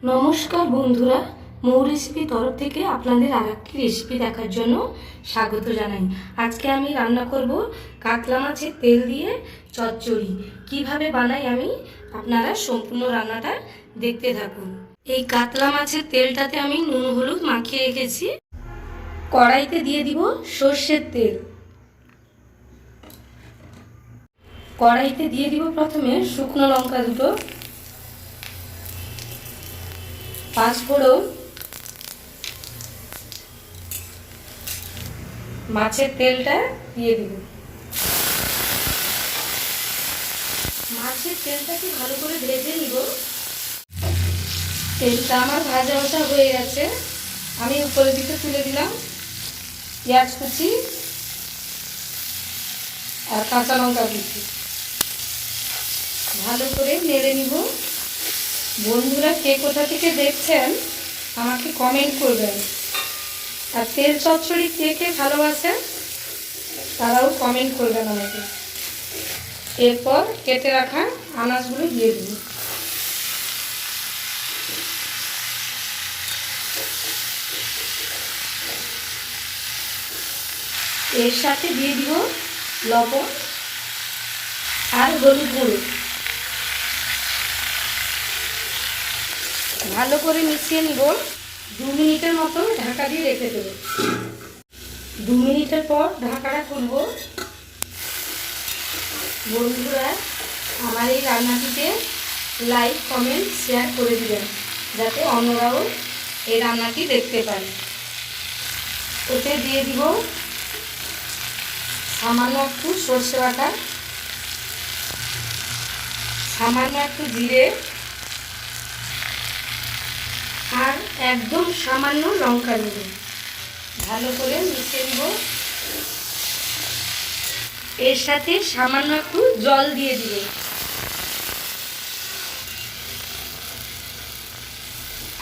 নমস্কার বন্ধুরা, মৌ রেসিপি তরফ থেকে আপনাদের আরেকটি রেসিপি দেখার জন্য স্বাগত জানাই। আজকে আমি রান্না করব কাতলা মাছের তেল দিয়ে চচ্চড়ি। কিভাবে বানাই আমি আপনারা সম্পূর্ণ রান্নাটা দেখতে থাকুন। এই কাতলা মাছের তেলটাতে আমি নুন হলুদ মাখিয়ে রেখেছি। কড়াইতে দিয়ে দিব সর্ষের তেল। কড়াইতে দিয়ে দিব প্রথমে শুকনো লঙ্কা দুটো, পাঁচফোড়ন, মাছের তেলটা দিয়ে দিব। মাছের তেলটাকে ভালো করে ভেজে নিব। তেলটা আমার ভাজা ভাজা হয়ে গেছে। আমি উপরের দিকে তুলে দিলাম পেঁয়াজ কুচি আর কাঁচা লঙ্কা কুচি। ভালো করে নেড়ে নিব। বন্ধুরা, কে কোথা থেকে দেখছেন আমাকে কমেন্ট করবেন। আর তেল চচ্চড়ি কে কে ভালোবাসেন তারাও কমেন্ট করবেন আমাকে। এরপর কেটে রাখা আনাজগুলো দিয়ে দিব। এর সাথে দিয়ে দিব লবণ আর হলুদ গুঁড়ো। ভালো করে মিশিয়ে নিব। 2 মিনিটের মতো ঢাকা দিয়ে রেখে দেব। 2 মিনিটের পর ঢাকাটা খুলব। বন্ধুরা, আমার এই রান্নাটিতে লাইক কমেন্ট শেয়ার করে দিবেন, যাতে অন্যরাও এই রান্নাটি দেখতে পায়। ওতে দিয়ে দিব সামান্য একটু সর্ষে বাটা, সামান্য একটু জিরে আর একদম সামান্য লঙ্কা গুঁড়ো। ভালো করে মিশিয়ে দিব। এর সাথে সামান্য একটু জল দিয়ে দিব।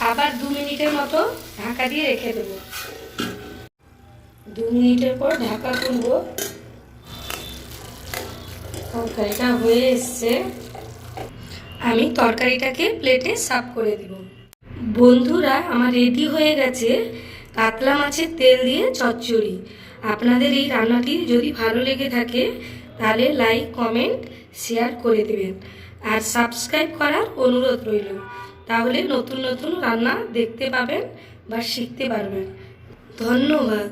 আবার 2 মিনিটের মতো ঢাকা দিয়ে রেখে দেব। 2 মিনিটের পর ঢাকা খুলব। তরকারিটা হয়ে এসছে। আমি তরকারিটাকে প্লেটে সার্ভ করে দিব। বন্ধুরা, আমার রেডি হয়ে গেছে কাতলা মাছের তেল দিয়ে চচ্চড়ি। আপনাদের এই রান্নাটি যদি ভালো লেগে থাকে তাহলে লাইক কমেন্ট শেয়ার করে দেবেন আর সাবস্ক্রাইব করার অনুরোধ রইল। তাহলে নতুন নতুন রান্না দেখতে পাবেন বা শিখতে পারবেন। ধন্যবাদ।